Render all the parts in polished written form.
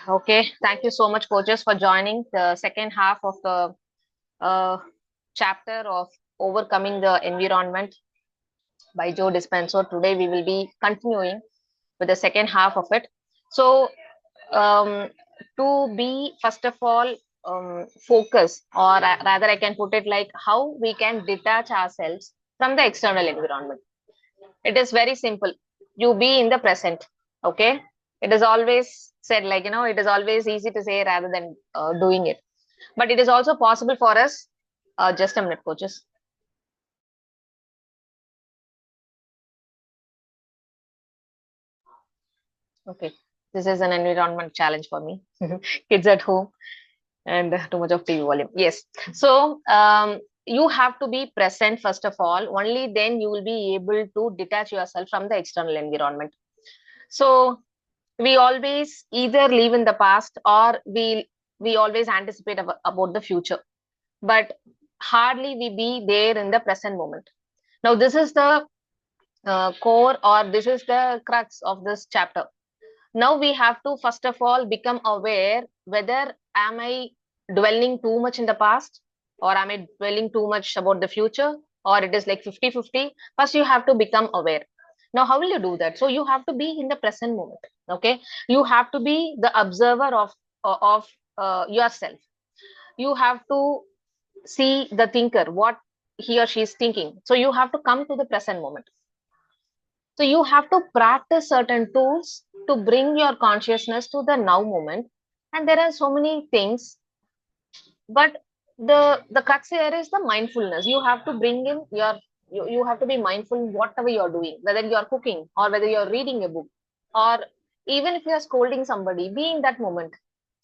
Okay, thank you so much, coaches, for joining the second half of the uh, chapter of Overcoming the Environment by Joe Dispenza. Today, we will be continuing with the second half of it. So, um, to be first of all focus, or rather, I can put it like how we can detach ourselves from the external environment. It is very simple. You be in the present. Okay. It is always said like, it is always easy to say rather than doing it. But it is also possible for us. Just a minute, coaches. Okay. This is an environment challenge for me. Kids at home and too much of TV volume. Yes. So, you have to be present first of all. Only then you will be able to detach yourself from the external environment. So, we always either live in the past or we always anticipate about the future, but hardly we be there in the present moment. Now this is the core, or this is the crux of this chapter. Now we have to first of all become aware whether am I dwelling too much in the past, or am I dwelling too much about the future, or it is like 50-50. First you have to become aware. Now how will you do that? So you have to be in the present moment. Okay, you have to be the observer of yourself. You have to see the thinker, what he or she is thinking. So you have to come to the present moment. So you have to practice certain tools to bring your consciousness to the now moment. And there are so many things, but the crux here is the mindfulness. You have to bring in you have to be mindful in whatever you're doing, whether you're cooking or whether you're reading a book, or even if you're scolding somebody, be in that moment,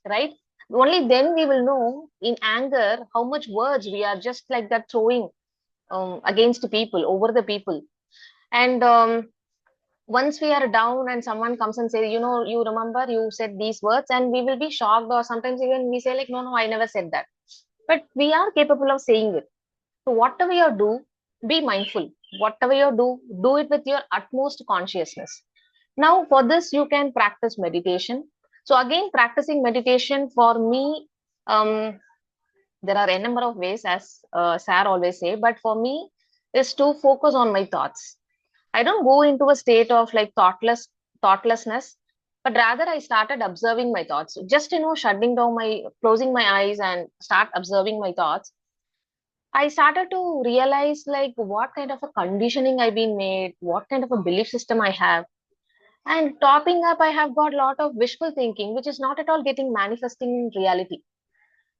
right? Only then we will know in anger how much words we are just like that throwing against people, over the people. And once we are down and someone comes and say, you remember you said these words, and we will be shocked, or sometimes even we say like, no, I never said that. But we are capable of saying it. So whatever you do, be mindful. Whatever you do it with your utmost consciousness. Now for this you can practice meditation. So again, practicing meditation for me, um, there are a number of ways, as Sar always say, but for me is to focus on my thoughts. I don't go into a state of like thoughtlessness, but rather I started observing my thoughts. Just shutting down closing my eyes and start observing my thoughts. I started to realize like what kind of a conditioning I've been made, what kind of a belief system I have. And topping up, I have got a lot of wishful thinking, which is not at all getting manifesting in reality.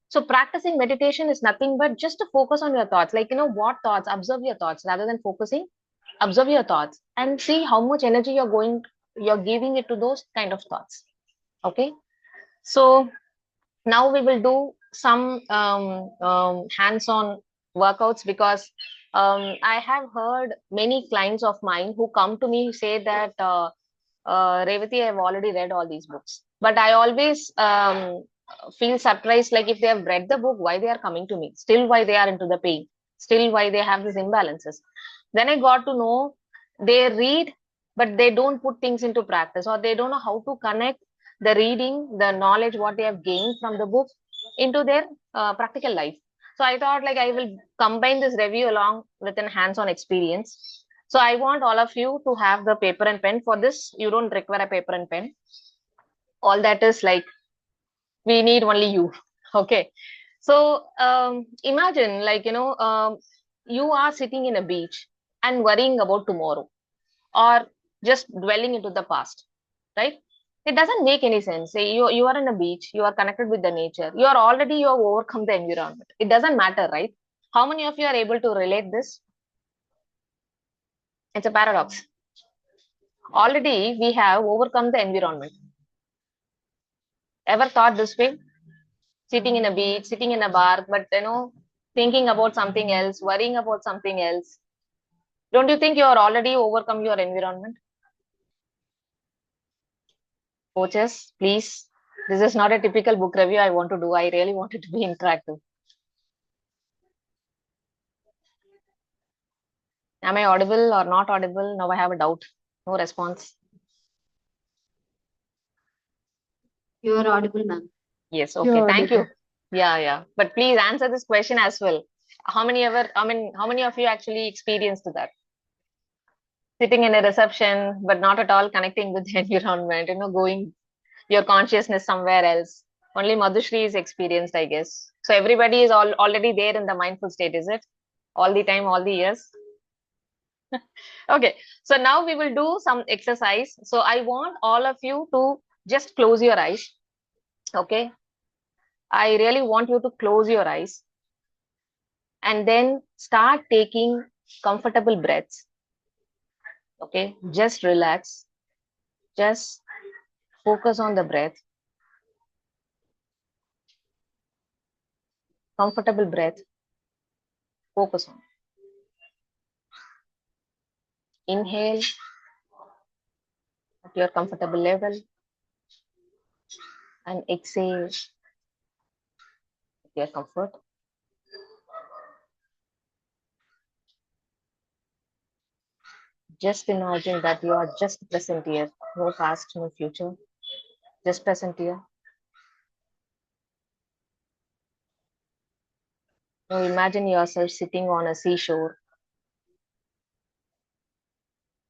So practicing meditation is nothing but just to focus on your thoughts. Like, what thoughts, observe your thoughts rather than focusing, observe your thoughts and see how much energy you're giving it to those kind of thoughts. Okay. So now we will do some hands-on workouts, because I have heard many clients of mine who come to me say that, Revati, I've already read all these books, but I always feel surprised, like if they have read the book, why they are coming to me, still why they are into the pain, still why they have these imbalances. Then I got to know they read, but they don't put things into practice, or they don't know how to connect the reading, the knowledge, what they have gained from the book into their practical life. So I thought like I will combine this review along with an hands-on experience. So I want all of you to have the paper and pen. For this, you don't require a paper and pen. All that is like we need only you. Okay. So imagine like you are sitting in a beach and worrying about tomorrow, or just dwelling into the past, right? It doesn't make any sense. Say you are in a beach, you are connected with the nature, you have overcome the environment. It doesn't matter, right? How many of you are able to relate this? It's a paradox. Already we have overcome the environment. Ever thought this way? Sitting in a beach, sitting in a bar, but thinking about something else, worrying about something else. Don't you think you are already overcome your environment? Coaches, please. This is not a typical book review I want to do. I really want it to be interactive. Am I audible or not audible? Now I have a doubt. No response. You are audible, ma'am. Yes, okay, You're thank you. audible. Yeah. But please answer this question as well. How many of you actually experienced that? Sitting in a reception, but not at all connecting with the environment, going your consciousness somewhere else. Only Madhushri is experienced, I guess. So everybody is already there in the mindful state, is it? All the time, all the years. Okay, so now we will do some exercise. So I want all of you to just close your eyes. Okay, I really want you to close your eyes and then start taking comfortable breaths. Okay, just relax, just focus on the breath, comfortable breath, focus on. Inhale at your comfortable level and exhale at your comfort. Just imagine that you are just present here, no past, no future, just present here. Now imagine yourself sitting on a seashore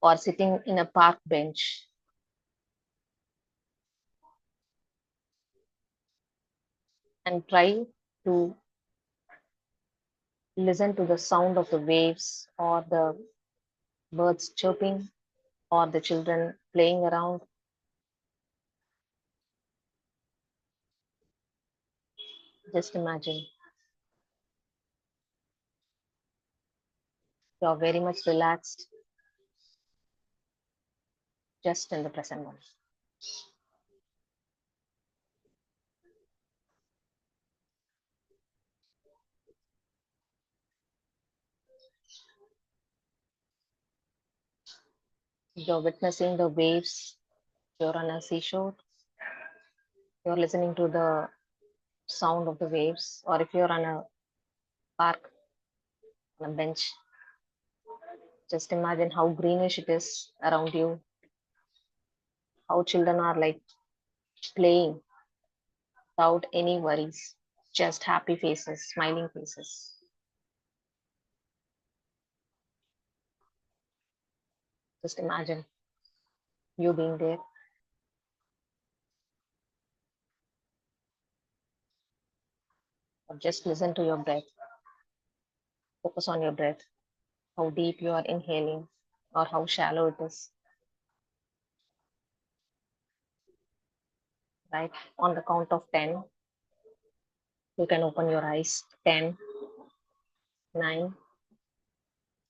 or sitting in a park bench and try to listen to the sound of the waves or the birds chirping or the children playing around. Just imagine you're very much relaxed, just in the present moment. You're witnessing the waves, you're on a seashore, you're listening to the sound of the waves, or if you're on a park, on a bench, just imagine how greenish it is around you, how children are like playing without any worries, just happy faces, smiling faces. Just imagine you being there, or just listen to your breath, focus on your breath, how deep you are inhaling or how shallow it is, right? On the count of 10, you can open your eyes. 10, 9,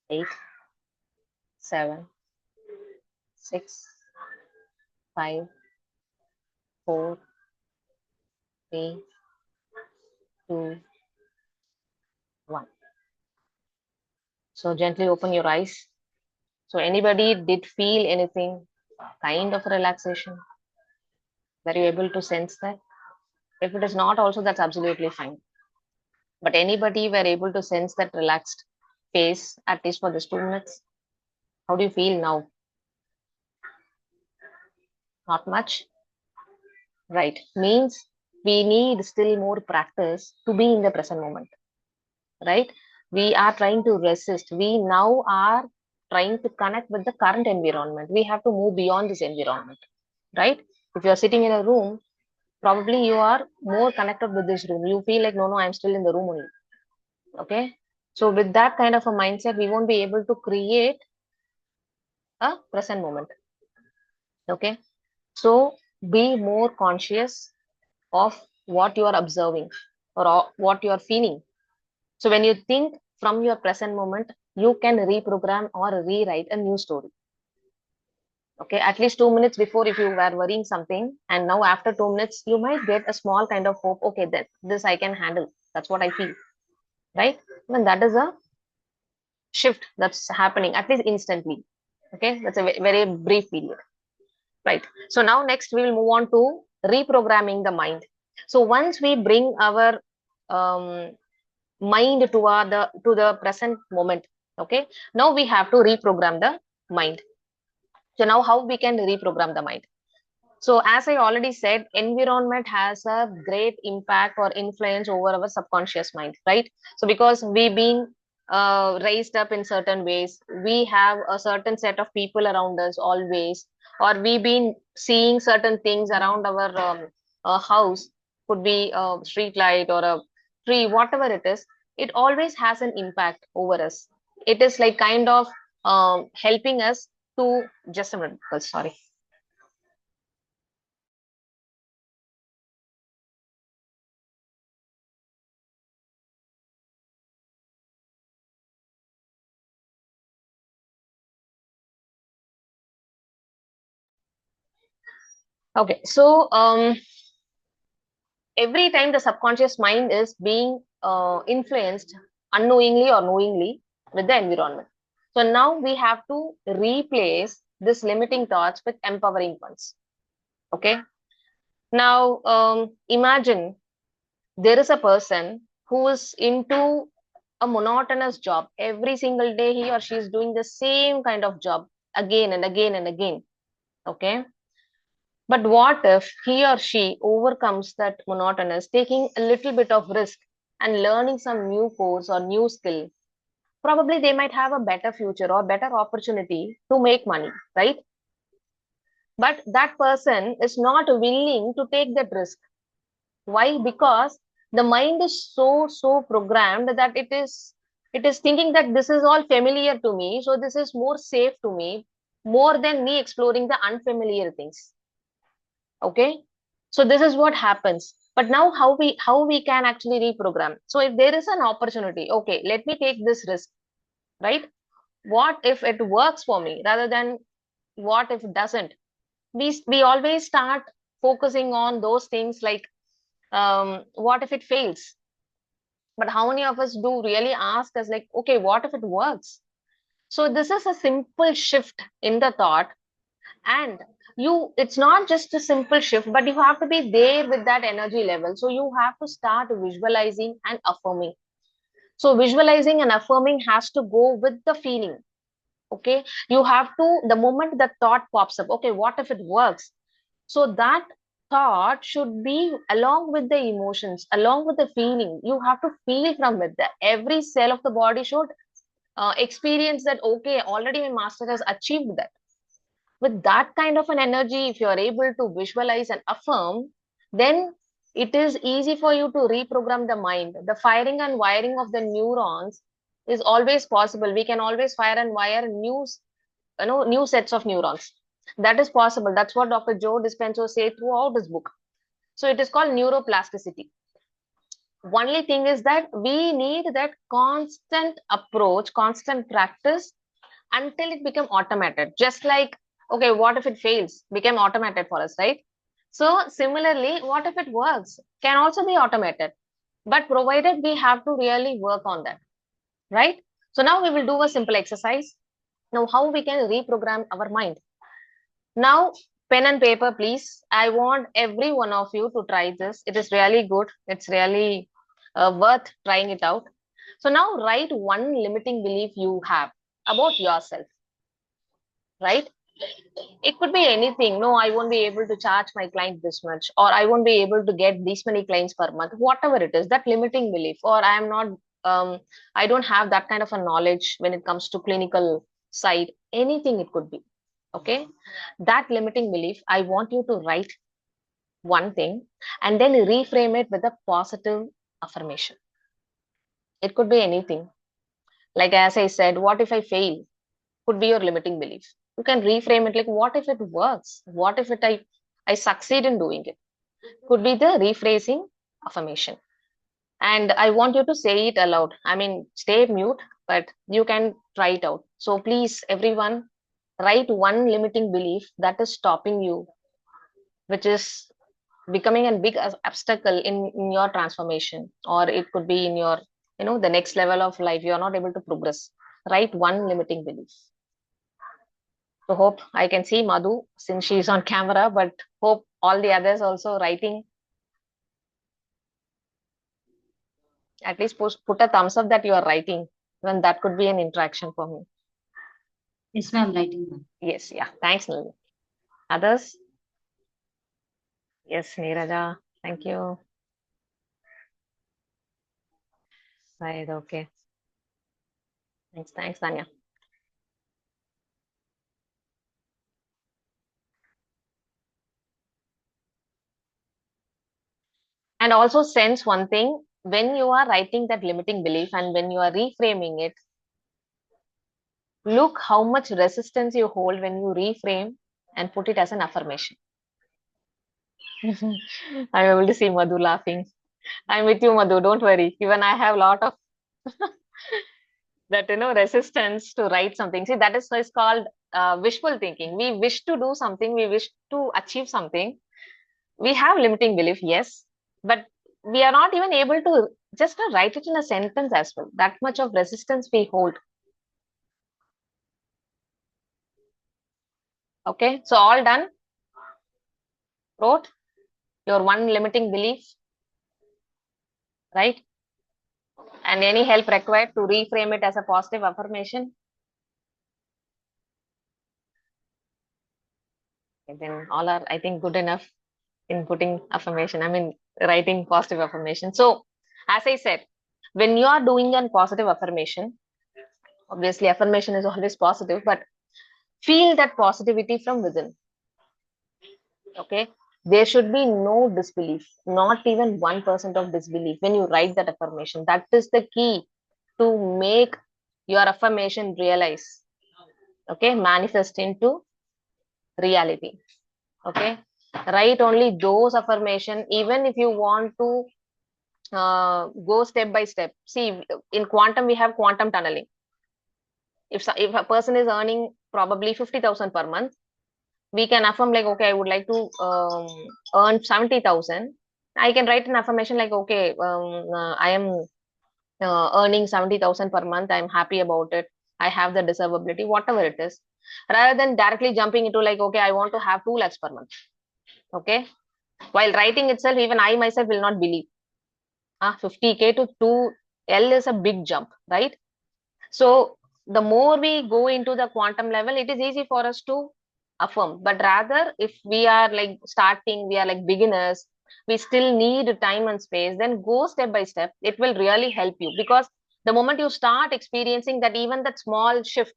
8, 7, 6, 5, 4, 3, 2, 1. So gently open your eyes. So anybody did feel anything kind of relaxation? Were you able to sense that? If it is not also, that's absolutely fine. But anybody were able to sense that relaxed face, at least for this 2 minutes? How do you feel now? Not much? Right. Means we need still more practice to be in the present moment. Right? We are trying to resist. We now are trying to connect with the current environment. We have to move beyond this environment. Right? If you are sitting in a room, probably you are more connected with this room. You feel like, no, I'm still in the room only. Okay. So with that kind of a mindset, we won't be able to create a present moment. Okay. So be more conscious of what you are observing or what you are feeling. So when you think from your present moment, you can reprogram or rewrite a new story. Okay, at least 2 minutes before, if you were worrying something, and now after 2 minutes, you might get a small kind of hope. Okay, that this I can handle. That's what I feel, right? When that is a shift that's happening, at least instantly. Okay, that's a very brief period, right? So now next we will move on to reprogramming the mind. So once we bring our um, mind to the present moment, okay, now we have to reprogram the mind. So now how we can reprogram the mind? So as I already said, environment has a great impact or influence over our subconscious mind, right? So because we being raised up in certain ways, we have a certain set of people around us always, or we been seeing certain things around our house, could be a street light or a tree, whatever it is, it always has an impact over us. It is like kind of helping us to, just a minute, sorry. Okay, so every time the subconscious mind is being influenced unknowingly or knowingly with the environment. So now we have to replace this limiting thoughts with empowering ones. Okay. Now imagine there is a person who is into a monotonous job. Every single day he or she is doing the same kind of job again and again and again. Okay. But what if he or she overcomes that monotonous, taking a little bit of risk and learning some new course or new skill? Probably they might have a better future or better opportunity to make money, right? But that person is not willing to take that risk. Why? Because the mind is so programmed that it is thinking that this is all familiar to me, so this is more safe to me, more than me exploring the unfamiliar things. Okay, so this is what happens. But now how we can actually reprogram? So if there is an opportunity, okay, let me take this risk, right? What if it works for me rather than what if it doesn't? We always start focusing on those things like what if it fails? But how many of us do really ask us like, okay, what if it works? So this is a simple shift in the thought. And it's not just a simple shift, but you have to be there with that energy level. So you have to start visualizing and affirming. So visualizing and affirming has to go with the feeling. Okay, you have to, the moment the thought pops up, okay, what if it works? So that thought should be along with the emotions, along with the feeling. You have to feel from it. That every cell of the body should experience that, okay, already my master has achieved that. With that kind of an energy, if you are able to visualize and affirm, then it is easy for you to reprogram the mind. The firing and wiring of the neurons is always possible. We can always fire and wire new sets of neurons. That is possible. That's what Dr. Joe Dispenza say throughout his book. So it is called neuroplasticity. Only thing is that we need that constant approach, constant practice until it become automated. Just like, okay, what if it fails? Became automated for us, right? So similarly, what if it works? Can also be automated, but provided we have to really work on that, right? So now we will do a simple exercise. Now, how we can reprogram our mind? Now, pen and paper, please. I want every one of you to try this. It is really good. It's really worth trying it out. So now write one limiting belief you have about yourself, right? It could be anything. No, I won't be able to charge my client this much, or I won't be able to get this many clients per month, whatever it is, that limiting belief, or I am not, I don't have that kind of a knowledge when it comes to clinical side, anything it could be. Okay. That limiting belief, I want you to write one thing and then reframe it with a positive affirmation. It could be anything. Like as I said, what if I fail? Could be your limiting belief. You can reframe it like, what if it works? What if I succeed in doing it? Could be the rephrasing affirmation. And I want you to say it aloud. I mean, stay mute, but you can try it out. So please, everyone, write one limiting belief that is stopping you, which is becoming a big obstacle in your transformation, or it could be in your, the next level of life. You are not able to progress. Write one limiting belief. So hope I can see Madhu since she's on camera, but hope all the others also writing. At least put a thumbs up that you are writing. Then that could be an interaction for me. Yes, ma'am, writing, ma'am. Yes, yeah. Thanks, Nalini. Others? Yes, Neeraja. Thank you. Right, okay. Thanks, Tanya. And also sense one thing, when you are writing that limiting belief and when you are reframing it, look how much resistance you hold when you reframe and put it as an affirmation. I'm able to see Madhu laughing. I'm with you, Madhu. Don't worry. Even I have a lot of that, resistance to write something. See, that is called wishful thinking. We wish to do something, we wish to achieve something. We have limiting belief, yes, but we are not even able to just write it in a sentence as well. That much of resistance we hold. Okay, so all done. Wrote your one limiting belief, right? And any help required to reframe it as a positive affirmation. And then all are, I think, good enough in putting affirmation. I mean, writing positive affirmation. So, as I said, when you are doing a positive affirmation, obviously affirmation is always positive, but feel that positivity from within. Okay, there should be no disbelief, not even 1% of disbelief when you write that affirmation. That is the key to make your affirmation realize. Okay, manifest into reality. Okay, write only those affirmation, even if you want to go step by step. See, in quantum we have quantum tunneling. If a person is earning probably 50,000 per month, we can affirm like, okay, I would like to earn 70,000. I can write an affirmation like, okay, I am earning 70,000 per month. I'm happy about it. I have the deservability, whatever it is, rather than directly jumping into like, okay, I want to have 2 lakhs per month. Okay, while writing itself, even I myself will not believe 50K to 2L is a big jump, right? So the more we go into the quantum level, it is easy for us to affirm. But rather, if we are like starting, we are like beginners, we still need time and space, then go step by step. It will really help you, because the moment you start experiencing that, even that small shift,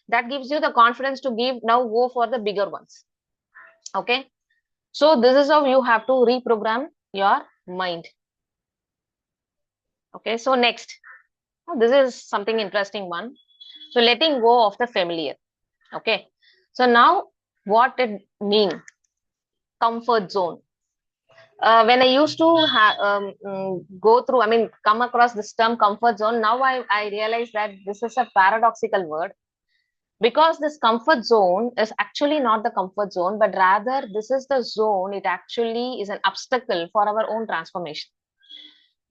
that gives you the confidence to give now go for the bigger ones. Okay. So this is how you have to reprogram your mind. Okay. So next, this is something interesting one. So letting go of the familiar. Okay. So now what it mean? Comfort zone. When I used to go through, I mean, come across this term comfort zone, now I realize that this is a paradoxical word, because this comfort zone is actually not the comfort zone, but rather this is the zone. It actually is an obstacle for our own transformation,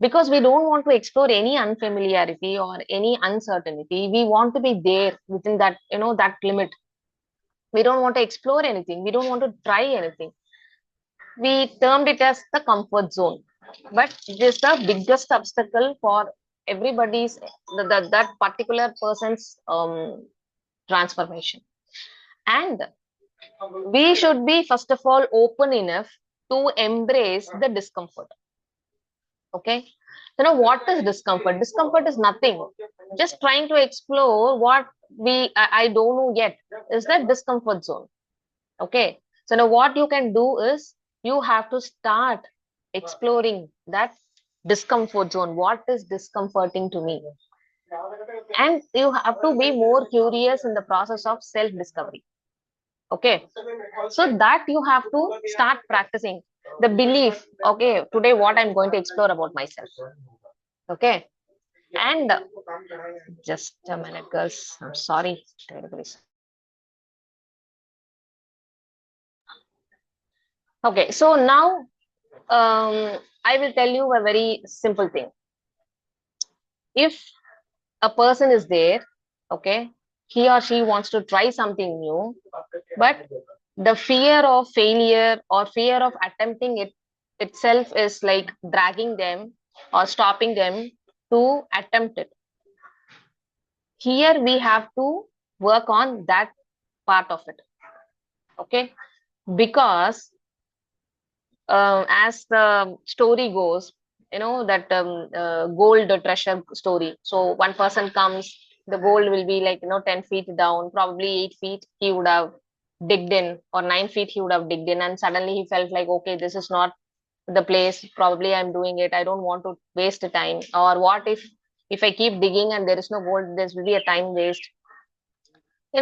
because we don't want to explore any unfamiliarity or any uncertainty. We want to be there within that, that limit. We don't want to explore anything. We don't want to try anything. We termed it as the comfort zone, but it is the biggest obstacle for everybody's, that particular person's transformation. And we should be, first of all, open enough to embrace the discomfort. Okay, what is discomfort? Discomfort is nothing, just trying to explore what I don't know yet, is that discomfort zone. Okay, so now what you can do is you have to start exploring that discomfort zone. What is discomforting to me? And you have to be more curious in the process of self discovery. Okay, so that you have to start practicing the belief. Okay, today what I'm going to explore about myself. Okay, and just a minute, girls. I'm sorry. Terribly. Okay, so now I will tell you a very simple thing. If a person is there, okay, he or she wants to try something new, but the fear of failure or fear of attempting it itself is like dragging them or stopping them to attempt it. Here we have to work on that part of it. Okay, because as the story goes, that gold treasure story. So one person comes, the gold will be like 10 feet down, probably 8 feet he would have digged in, or 9 feet he would have digged in, and suddenly he felt like, okay, this is not the place, probably I'm doing it, I don't want to waste the time, or what if I keep digging and there is no gold, this will be a time waste. They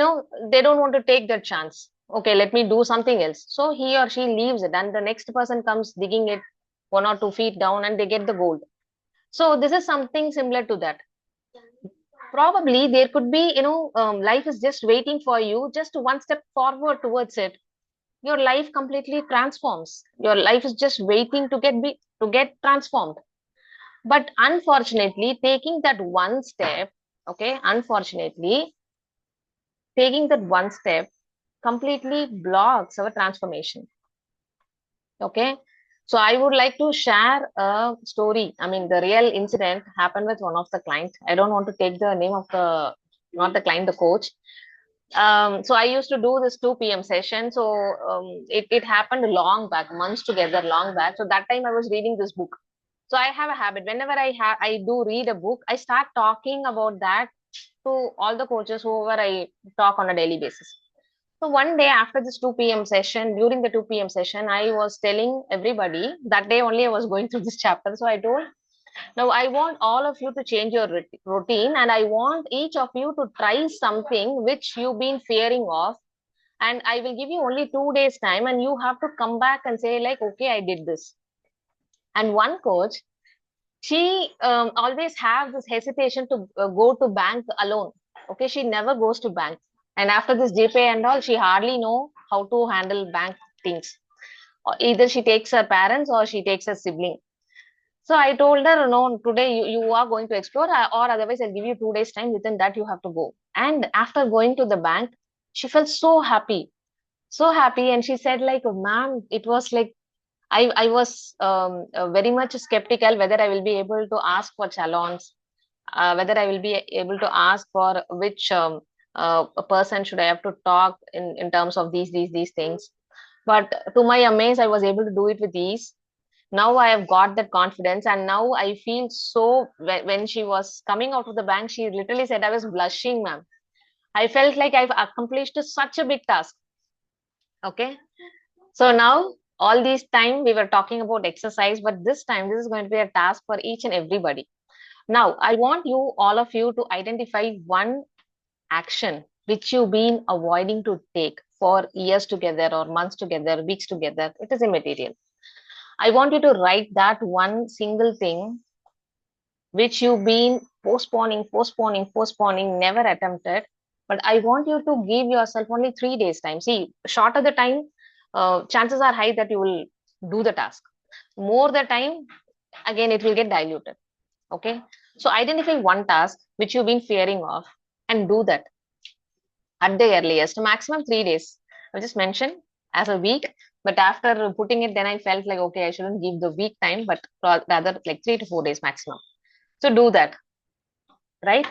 don't want to take that chance. Okay, let me do something else. So he or she leaves it, and the next person comes digging it 1 or 2 feet down, and they get the gold. So this is something similar to that. Probably there could be, life is just waiting for you, just one step forward towards it. Your life completely transforms. Your life is just waiting to get transformed. But unfortunately, taking that one step, okay, unfortunately, taking that one step completely blocks our transformation. Okay. So I would like to share a story. I mean, the real incident happened with one of the clients. I don't want to take the name of not the client, the coach. So I used to do this 2 p.m. session. So it happened long back, months together, long back. So that time I was reading this book. So I have a habit. Whenever I do read a book, I start talking about that to all the coaches, whoever I talk on a daily basis. So one day after this 2 p.m. session, during the 2 p.m. session, I was telling everybody that day only I was going through this chapter. So I told, now I want all of you to change your routine, and I want each of you to try something which you've been fearing of. And I will give you only 2 days time, and you have to come back and say like, okay, I did this. And one coach, she always have this hesitation to go to bank alone. Okay, she never goes to bank, and after this GPay and all, she hardly know how to handle bank things. Or either she takes her parents or she takes her sibling. So I told her, no, today you are going to explore, or otherwise I'll give you 2 days time. Within that, you have to go. And after going to the bank, she felt so happy, and she said like, ma'am, it was like I was very much skeptical whether I will be able to ask for challons, whether I will be able to ask for which a person should I have to talk in terms of these things. But to my amaze, I was able to do it with ease. Now I have got that confidence, and now I feel so. When she was coming out of the bank, she literally said, "I was blushing, ma'am. I felt like I've accomplished such a big task." Okay, so now all this time we were talking about exercise, but this time this is going to be a task for each and everybody. Now, I want you, all of you, to identify one action which you've been avoiding to take for years together, or months together, weeks together. It is immaterial. I want you to write that one single thing which you've been postponing, never attempted. But I want you to give yourself only 3 days time. See, shorter the time, chances are high that you will do the task. More the time, again, it will get diluted. Okay. So identify one task which you've been fearing of, and do that at the earliest, maximum 3 days. I just mentioned as a week, but after putting it, then I felt like, okay, I shouldn't give the week time, but rather like 3 to 4 days maximum. So do that, right?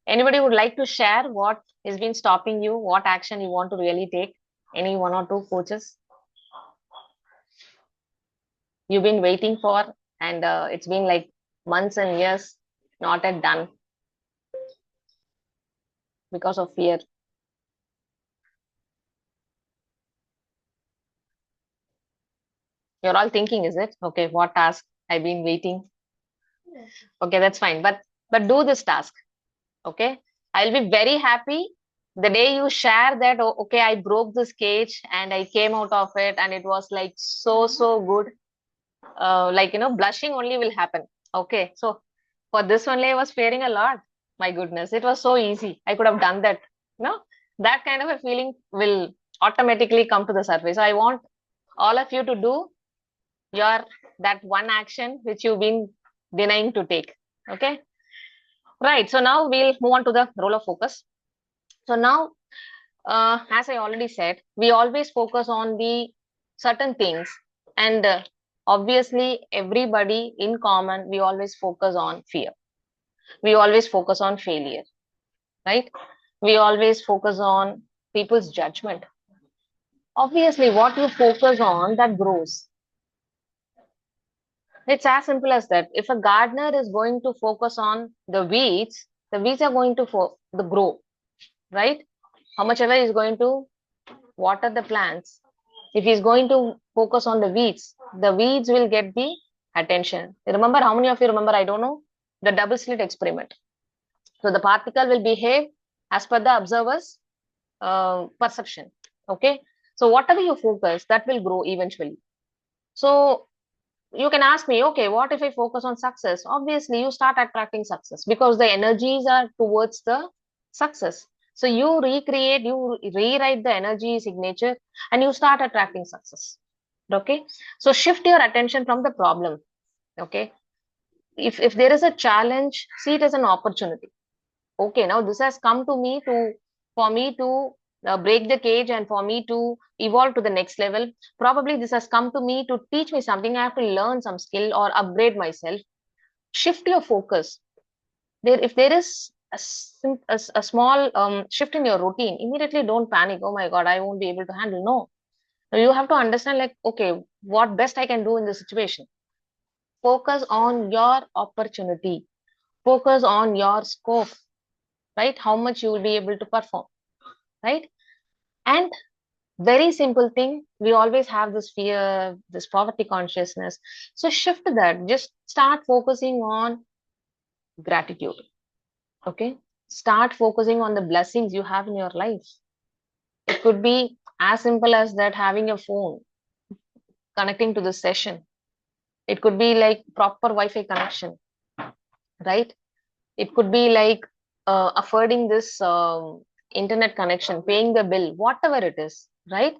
Anybody would like to share what has been stopping you, what action you want to really take? Any one or two coaches you've been waiting for, and it's been like months and years, not yet done because of fear. You're all thinking, is it? Okay, what task I've been waiting? Okay, that's fine. But do this task. Okay. I'll be very happy the day you share that, oh, okay, I broke this cage and I came out of it, and it was like so good. Like, blushing only will happen. Okay. So for this only, I was fearing a lot. My goodness, it was so easy. I could have done that. No, that kind of a feeling will automatically come to the surface. So I want all of you to do your that one action which you've been denying to take. Okay. Right. So now we'll move on to the role of focus. So now, as I already said, we always focus on the certain things, and obviously, everybody in common, we always focus on fear. We always focus on failure, right? We always focus on people's judgment. Obviously, what you focus on, that grows. It's as simple as that. If a gardener is going to focus on the weeds are going to the grow, right? How much ever is going to water the plants. If he's going to focus on the weeds will get the attention. Remember, how many of you remember? I don't know, the double slit experiment. So the particle will behave as per the observer's perception. Okay. So whatever you focus, that will grow eventually. So you can ask me, okay, what if I focus on success? Obviously, you start attracting success because the energies are towards the success. So you rewrite the energy signature and you start attracting success. Okay. So shift your attention from the problem. Okay. If there is a challenge, see it as an opportunity. Okay, now this has come to me for me to break the cage and for me to evolve to the next level. Probably this has come to me to teach me something. I have to learn some skill or upgrade myself. Shift your focus. If there is a small shift in your routine, immediately don't panic. Oh my God, I won't be able to handle. No, you have to understand, like, okay, what best I can do in this situation. Focus on your opportunity. Focus on your scope, right? How much you will be able to perform, right? And very simple thing, we always have this fear, this poverty consciousness. So shift that. Just start focusing on gratitude. Okay. Start focusing on the blessings you have in your life. It could be as simple as that, having a phone connecting to the session. It could be like proper Wi-Fi connection, right? It could be like affording this internet connection, paying the bill, whatever it is, right?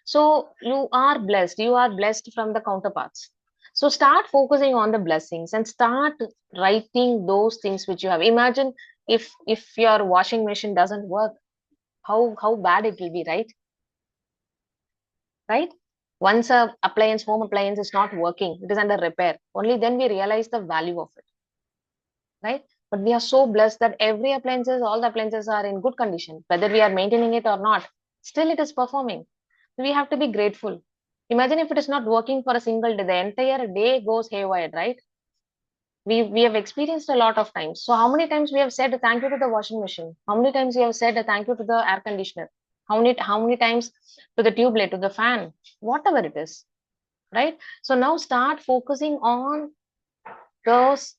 So you are blessed from the counterparts. So start focusing on the blessings and start writing those things which you have. Imagine if your washing machine doesn't work, how bad it will be, right? Right? Once home appliance is not working, it is under repair. Only then we realize the value of it, right? But we are so blessed that all the appliances are in good condition, whether we are maintaining it or not, still it is performing. We have to be grateful. Imagine if it is not working for a single day, the entire day goes haywire, right? We have experienced a lot of times. So how many times we have said a thank you to the washing machine? How many times we have said a thank you to the air conditioner? How many times to the tube light, to the fan, whatever it is, right? So now start focusing on those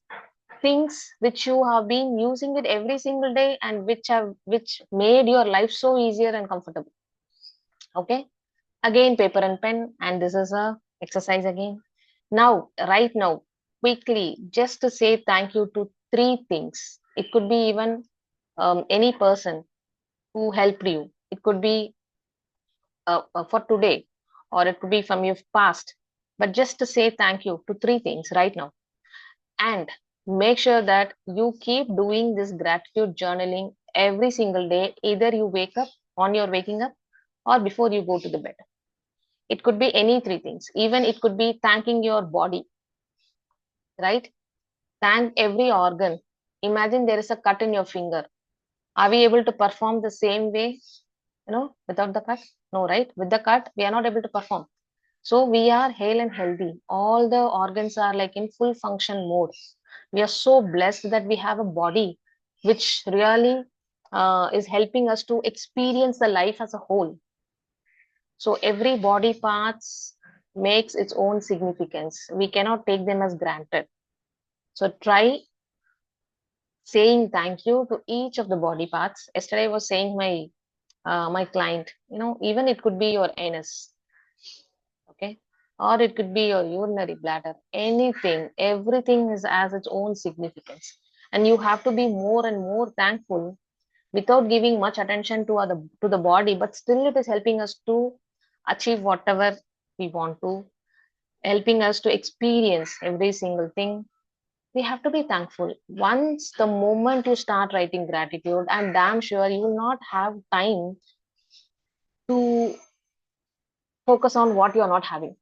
things which you have been using it every single day and which made your life so easier and comfortable. Okay. Again, paper and pen, and this is a exercise again. Now, right now, quickly, just to say thank you to three things. It could be even any person who helped you. It could be for today, or it could be from your past. But just to say thank you to three things right now. And make sure that you keep doing this gratitude journaling every single day. Either you wake up on your waking up or before you go to the bed. It could be any three things. Even it could be thanking your body, right? Thank every organ. Imagine there is a cut in your finger. Are we able to perform the same way, without the cut? No, right? With the cut, we are not able to perform. So we are hale and healthy. All the organs are like in full function mode. We are so blessed that we have a body which really is helping us to experience the life as a whole. So every body parts makes its own significance. We cannot take them as granted. So try saying thank you to each of the body parts. Yesterday I was saying my client, even it could be your anus, okay, or it could be your urinary bladder. Anything, everything is as its own significance, and you have to be more and more thankful without giving much attention to the body, but still it is helping us to achieve whatever we want to, helping us to experience every single thing. We have to be thankful. Once the moment you start writing gratitude, I'm damn sure you will not have time to focus on what you're not having.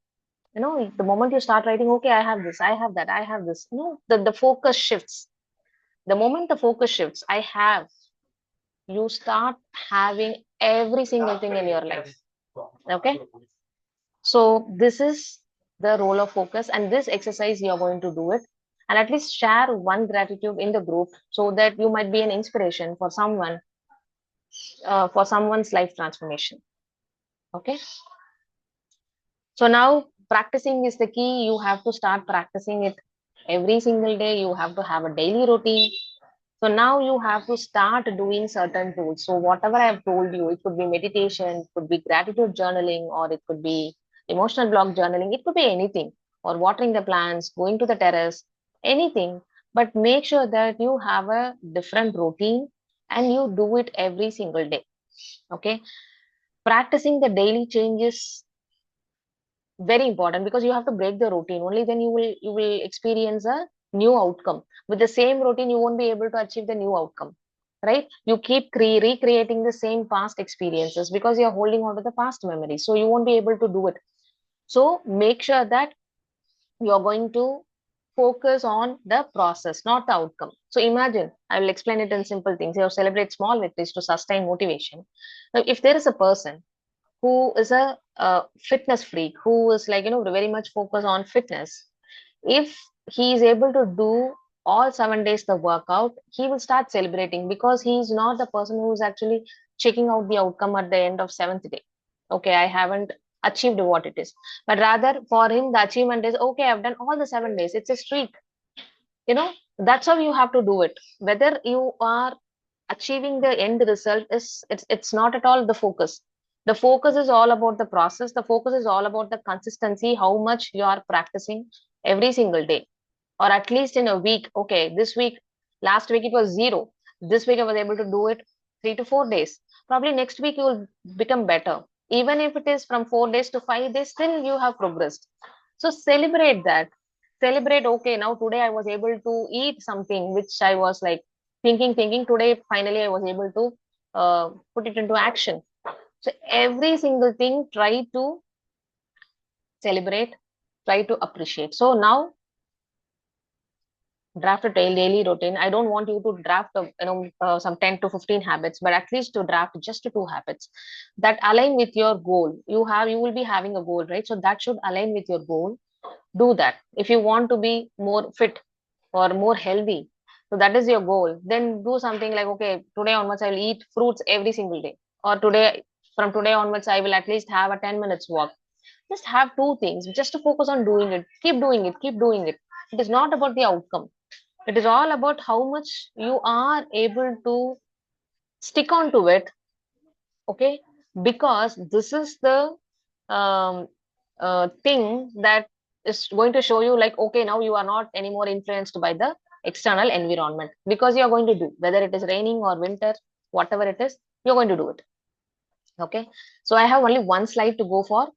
The moment you start writing, okay, I have this, I have that, I have this, the focus shifts. The moment the focus shifts, I have, you start having every single thing in your life. Okay. So this is the role of focus, and this exercise you are going to do it, and at least share one gratitude in the group so that you might be an inspiration for someone's life transformation. Okay. So now practicing is the key. You have to start practicing it every single day. You have to have a daily routine. So now you have to start doing certain tools. So whatever I have told you, it could be meditation, it could be gratitude journaling, or it could be emotional block journaling. It could be anything, or watering the plants, going to the terrace, anything. But make sure that you have a different routine and you do it every single day. Okay. Practicing the daily changes very important, because you have to break the routine. Only then you will experience a new outcome. With the same routine you won't be able to achieve the new outcome, right? You keep recreating the same past experiences because you're holding on to the past memories, so you won't be able to do it. So make sure that you're going to focus on the process, not the outcome. So imagine, I will explain it in simple things. You celebrate small victories to sustain motivation. Now if there is a person who is a fitness freak, who is like, very much focused on fitness, if he is able to do all 7 days the workout, he will start celebrating, because he is not the person who is actually checking out the outcome at the end of seventh day. Okay, I haven't achieved what it is, but rather for him the achievement is, okay, I've done all the 7 days. It's a streak. you know that's how you have to do it. Whether you are achieving the end result, is it's not at all the focus. The focus is all about the process. The focus is all about the consistency, how much you are practicing every single day, or at least in a week. Okay, this week, last week it was zero, this week I was able to do it 3 to 4 days. Probably next week you will become better. Even if it is from 4 days to 5 days, still you have progressed. So celebrate that. Celebrate, okay, now today I was able to eat something which I was like thinking. Today finally I was able to put it into action. So every single thing, try to celebrate, try to appreciate. So now draft a daily routine. I don't want you to draft some 10 to 15 habits, but at least to draft just two habits that align with your goal. You will be having a goal, right? So that should align with your goal. Do that. If you want to be more fit or more healthy, so that is your goal, then do something like, okay, today onwards I will eat fruits every single day, or from today onwards I will at least have a 10 minutes walk. Just have two things, just to focus on doing it. Keep doing it, keep doing it. It is not about the outcome. It is all about how much you are able to stick on to it. Okay, because this is the um, thing that is going to show you, like, okay, now you are not anymore influenced by the external environment, because you are going to do, whether it is raining or winter, whatever it is, you're going to do it. Okay, so I have only one slide to go for.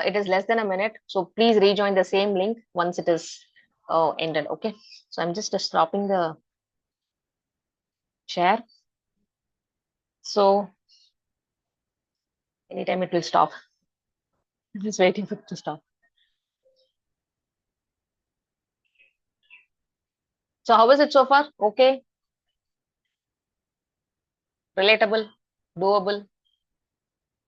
It is less than a minute, so please rejoin the same link once it is ended. Okay, so I'm just stopping the share. So anytime it will stop. I'm just waiting for it to stop. So how is it so far? Okay, relatable, doable.